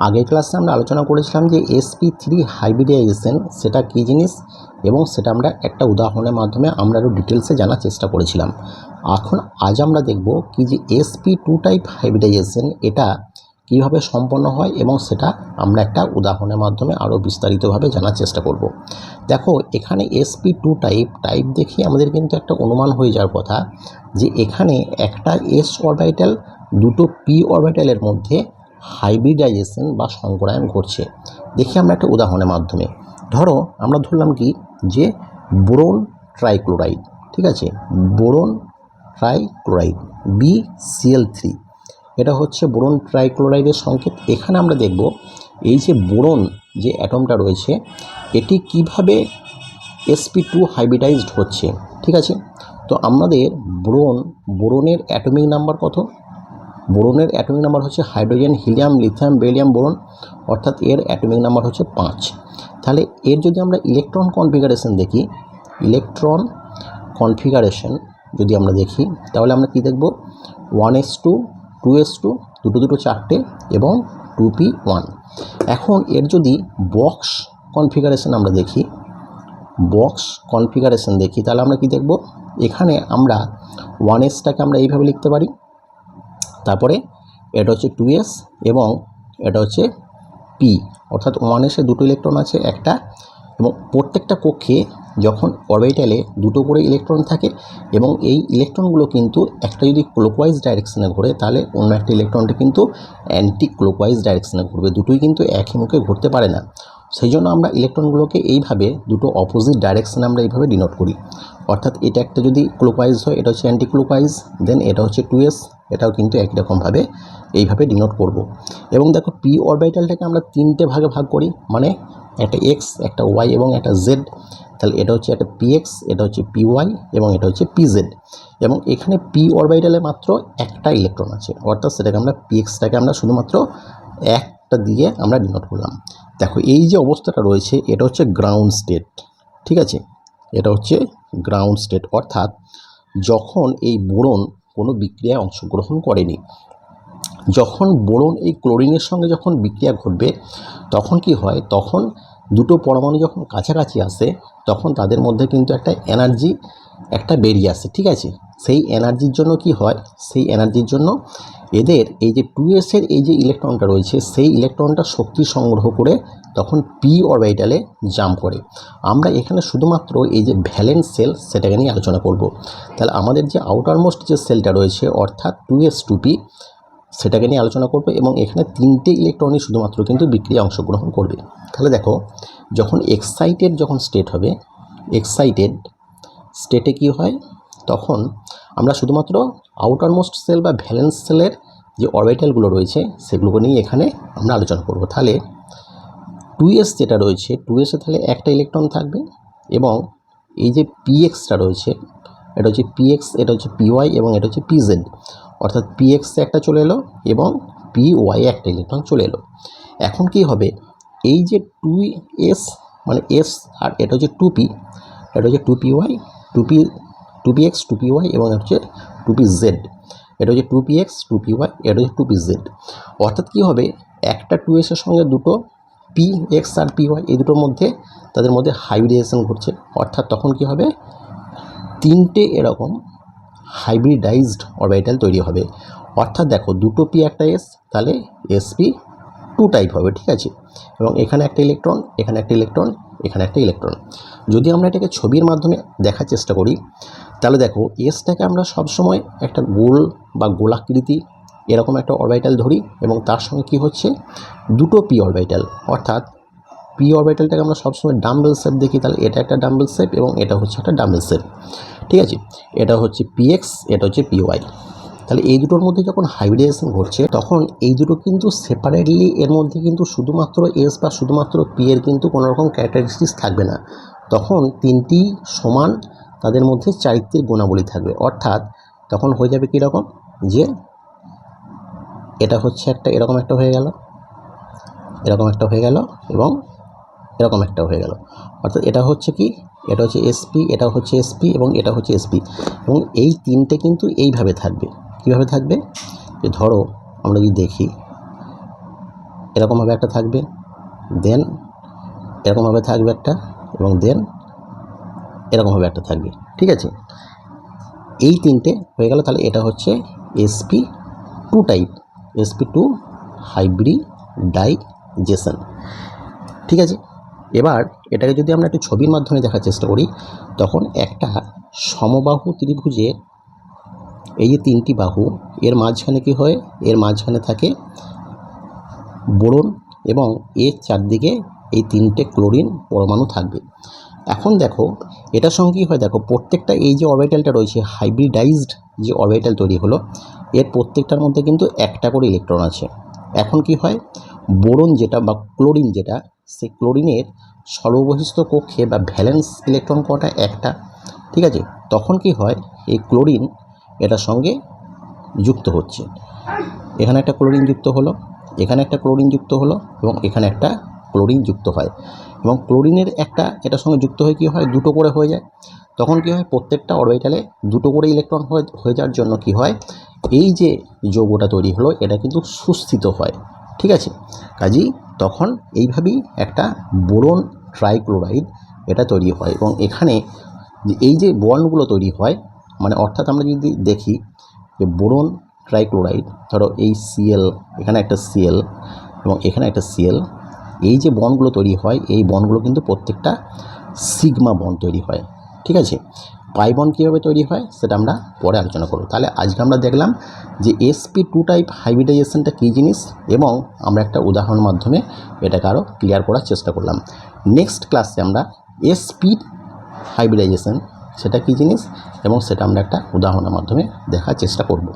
আগের ক্লাসে আমরা আলোচনা করেছিলাম যে sp3 হাইব্রিডাইজেশন সেটা কী জিনিস এবং সেটা আমরা একটা উদাহরণের মাধ্যমে আমরা আরও ডিটেলসে জানার চেষ্টা করেছিলাম। আজ আমরা দেখব কি যে sp2 টাইপ হাইব্রিডাইজেশন এটা কীভাবে সম্পন্ন হয় এবং সেটা আমরা একটা উদাহরণের মাধ্যমে আরও বিস্তারিতভাবে জানার চেষ্টা করব। দেখো এখানে sp2 টাইপ দেখে আমাদের কিন্তু একটা অনুমান হয়ে যাওয়ার কথা যে এখানে একটা s অরবিটাল দুটো p অরবিটালের মধ্যে হাইব্রিডাইজেশন বা সংকরায়ন ঘটছে। দেখি আমরা একটা উদাহরণের মাধ্যমে। ধরো আমরা ধরলাম কি যে বোরন ট্রাইক্লোরাইড, ঠিক আছে, বোরন ট্রাইক্লোরাইড BCl3, এটা হচ্ছে বোরন ট্রাইক্লোরাইডের সংকেত। এখানে আমরা দেখব এই যে বোরন যে অ্যাটমটা রয়েছে এটি কিভাবে sp2 হাইব্রিডাইজড হচ্ছে, ঠিক আছে। তো আমাদের বোরনের অ্যাটমিক নাম্বার কত? বোরনের অ্যাটমিক নাম্বার হচ্ছে hydrogen, helium, lithium, barium, boron, অর্থাৎ এর অ্যাটমিক নাম্বার হচ্ছে 5। তাহলে এর যদি আমরা ইলেকট্রন কনফিগারেশন দেখি, ইলেকট্রন কনফিগারেশন যদি আমরা দেখি তাহলে আমরা কি দেখব 1s2 2s2 দুটো চারটে এবং 2p1। এখন এর যদি বক্স কনফিগারেশন আমরা দেখি, তাহলে আমরা কি দেখব এখানে আমরা 1sটাকে আমরা এইভাবে লিখতে পারি, তারপরে এটা হচ্ছে 2s এবং এটা হচ্ছে p, অর্থাৎ 1sে দুটো ইলেকট্রন আছে একটা, এবং প্রত্যেকটা কক্ষে যখন অরবিটালে দুটো করে ইলেকট্রন থাকে এবং এই ইলেকট্রনগুলো কিন্তু একটা যদি ক্লকওয়াইজ ডাইরেকশনে ঘোরে তাহলে অন্য একটা ইলেকট্রনটা কিন্তু অ্যান্টি ক্লকওয়াইজ ডাইরেকশনে ঘুরবে, দুটোই কিন্তু একই মুখে ঘুরতে পারে না। সেই জন্য আমরা ইলেকট্রনগুলোকে এইভাবে দুটো অপোজিট ডাইরেকশনে আমরা এইভাবে ডিনোট করি, অর্থাৎ এটা একটা যদি ক্লকওয়াইজ হয় এটা হচ্ছে অ্যান্টি ক্লকওয়াইজ, দেন এটা হচ্ছে 2s, এটাও কিন্তু একই রকমভাবে এইভাবে ডিনোট করব। এবং দেখো p অরবিটালটাকে আমরা তিনটে ভাগে ভাগ করি, মানে একটা x, একটা y এবং একটা z। তাহলে এটা হচ্ছে একটা px, এটা হচ্ছে py এবং এটা হচ্ছে pz। এবং এখানে p অরবিটালে মাত্র একটা ইলেকট্রন আছে, অর্থাৎ সেটাকে আমরা pxটাকে আমরা শুধুমাত্র একটা দিয়ে আমরা ডিনোট করলাম। দেখো এই যে অবস্থাটা রয়েছে এটা হচ্ছে গ্রাউন্ড স্টেট, ঠিক আছে, এটা হচ্ছে গ্রাউন্ড স্টেট, অর্থাৎ যখন এই বোরন কোনো বিক্রিয়ায় অংশগ্রহণ করেনি। যখন বোরন এই ক্লোরিনের সঙ্গে যখন বিক্রিয়া ঘটবে তখন কি হয়, তখন দুটো পরমাণু যখন কাছাকাছি আসে তখন তাদের মধ্যে কিন্তু একটা এনার্জি একটা বেরিয়ে আসে, ঠিক আছে। সেই এনার্জির জন্য কি হয়, সেই এনার্জির জন্য এদের এই যে 2sের এই যে ইলেকট্রনটা রয়েছে সেই ইলেকট্রনটা শক্তি সংগ্রহ করে তখন p অরবিটালে জাম্প করে। আমরা এখানে শুধুমাত্র এই যে ভ্যালেন্স সেল সেটাকে নিয়ে আলোচনা করব। তাহলে আমাদের যে আউটারমোস্ট যে সেলটা রয়েছে অর্থাৎ 2s2p সেটাকে নিয়ে আলোচনা করব এবং এখানে তিনটে ইলেকট্রনই শুধুমাত্র কিন্তু বিক্রিয়া অংশগ্রহণ করবে। তাহলে দেখো যখন এক্সাইটেড যখন স্টেট হবে, এক্সাইটেড স্টেটে কি হয়, তখন আমরা শুধুমাত্র আউটারমোস্ট সেল বা ভ্যালেন্স সেলের যে অরবিটালগুলো রয়েছে সেগুলোকে নিয়ে এখানে আমরা আলোচনা করব। তাহলে 2s যেটা রয়েছে 2sে তাহলে একটা ইলেকট্রন থাকবে এবং এই যে pxটা রয়েছে এটা হচ্ছে px, এটা হচ্ছে py এবং এটা হচ্ছে pz, অর্থাৎ px একটা চলে এলো এবং py একটা ইলেকট্রন চলে এলো। এখন কি হবে, এই যে 2s মানে s আর এটা হচ্ছে 2p, এটা হচ্ছে 2py 2px 2py এবং এটা হচ্ছে 2pz, এটা হচ্ছে 2px 2py, এটা হচ্ছে 2pz, অর্থাৎ কি হবে একটা 2s এর সঙ্গে দুটো px আর py এই দুটোর মধ্যে তাদের মধ্যে হাইব্রিডাইজেশন ঘটছে, অর্থাৎ তখন কি হবে তিনটে এরকম হাইব্রিডাইজড অরবিটাল তৈরি হবে। অর্থাৎ দেখো দুটো p একটা s, তাহলে sp2 টাইপ হবে, ঠিক আছে। এবং এখানে একটা ইলেকট্রন, এখানে একটা ইলেকট্রন, এখানে একটা ইলেকট্রন। যদি আমরা এটাকে ছবির মাধ্যমে দেখার চেষ্টা করি তাহলে দেখো এসটাকে আমরা সবসময় একটা গোল বা গোলাকৃতি এরকম একটা অরবিটাল ধরি এবং তার সঙ্গে কি হচ্ছে দুটো p অরবিটাল, অর্থাৎ p অরবিটালটাকে আমরা সবসময় ডাম্বেল শেপ দেখি, তাহলে এটা একটা ডাম্বেল শেপ এবং এটা হচ্ছে একটা ডাম্বেল শেপ, ঠিক আছে। এটা হচ্ছে px, এটা হচ্ছে py। তাহলে এই দুটোর মধ্যে যখন হাইব্রিডাইজেশন ঘটছে তখন এই দুটো কিন্তু সেপারেটলি এর মধ্যে কিন্তু শুধুমাত্র s বা শুধুমাত্র p এর কিন্তু কোনো রকম ক্যারেক্টারিস্টিক্স থাকবে না, তখন তিনটি সমান তাদের মধ্যে চারিত্রিক গুণাবলী থাকবে। অর্থাৎ তখন হয়ে যাবে কীরকম, যে এটা হচ্ছে একটা এরকম একটা হয়ে গেল, এরকম একটা হয়ে গেল এবং এরকম একটা হয়ে গেল, অর্থাৎ এটা হচ্ছে কি, এটা হচ্ছে sp, এটা হচ্ছে sp এবং এটা হচ্ছে sp, এবং এই তিনটে কিন্তু এইভাবে থাকবে। কীভাবে থাকবে, যে ধরো আমরা যদি দেখি এরকমভাবে একটা থাকবে, দেন এরকমভাবে থাকবে একটা, এবং দেন এরকমভাবে একটা থাকবে। ঠিক আছে, এই তিনটে হয়ে গেল। তাহলে এটা হচ্ছে sp2 টাইপ, sp2 হাইব্রিডাইজেশন। ঠিক আছে, এবার এটাকে যদি আমরা একটু ছবির মাধ্যমে দেখার চেষ্টা করি, তখন একটা সমবাহু ত্রিভুজের এই যে তিনটি বাহু, এর মাঝখানে কি হয়, এর মাঝখানে থাকে বোরন, এবং এর চারদিকে এই তিনটে ক্লোরিন পরমাণু থাকবে। এখন দেখো এটার সঙ্গে কী হয়, দেখো প্রত্যেকটা এই যে অরবিটালটা রয়েছে, হাইব্রিডাইজড যে অরবিটাল তৈরি হলো, এর প্রত্যেকটার মধ্যে কিন্তু একটা করে ইলেকট্রন আছে। এখন কি হয়, বোরন যেটা বা ক্লোরিন যেটা, সেই ক্লোরিনের সর্ববহিস্থ কক্ষে বা ভ্যালেন্স ইলেকট্রন কটা, একটা। ঠিক আছে, তখন কি হয়, এই ক্লোরিন এটার সঙ্গে যুক্ত হচ্ছে, এখানে একটা ক্লোরিন যুক্ত হলো, এখানে একটা ক্লোরিন যুক্ত হলো, এবং এখানে একটা ক্লোরিন যুক্ত হয়, এবং ক্লোরিনের একটা এটার সঙ্গে যুক্ত হয়ে কী হয়, দুটো করে হয়ে যায়। তখন কী হয়, প্রত্যেকটা অরবিটালে দুটো করে ইলেকট্রন হয়ে যাওয়ার জন্য কি হয়, এই যে যৌগটা তৈরি হলো এটা কিন্তু সুস্থিত হয়। ঠিক আছে, কাজেই তখন এইভাবেই একটা বোরন ট্রাইক্লোরাইড এটা তৈরি হয়। এবং এখানে এই যে বন্ডগুলো তৈরি হয়, মানে অর্থাৎ আমরা যদি দেখি যে বোরন ট্রাইক্লোরাইড, ধরো এই সিএল, এখানে একটা সিএল এবং এখানে একটা সিএল, এই যে বন্ডগুলো তৈরি হয়, এই বন্ডগুলো কিন্তু প্রত্যেকটা সিগমা বন্ড তৈরি হয়। ঠিক আছে, পাই বন্ড কীভাবে তৈরি হয় সেটা আমরা পরে আলোচনা করব। তাহলে আজকে আমরা দেখলাম যে sp2 টাইপ হাইব্রিডাইজেশনটা কী জিনিস, এবং আমরা একটা উদাহরণের মাধ্যমে এটাকে আরও ক্লিয়ার করার চেষ্টা করলাম। নেক্সট ক্লাসে আমরা sp হাইব্রিডাইজেশন সেটা কী জিনিস, এবং সেটা আমরা একটা উদাহরণের মাধ্যমে দেখার চেষ্টা করব।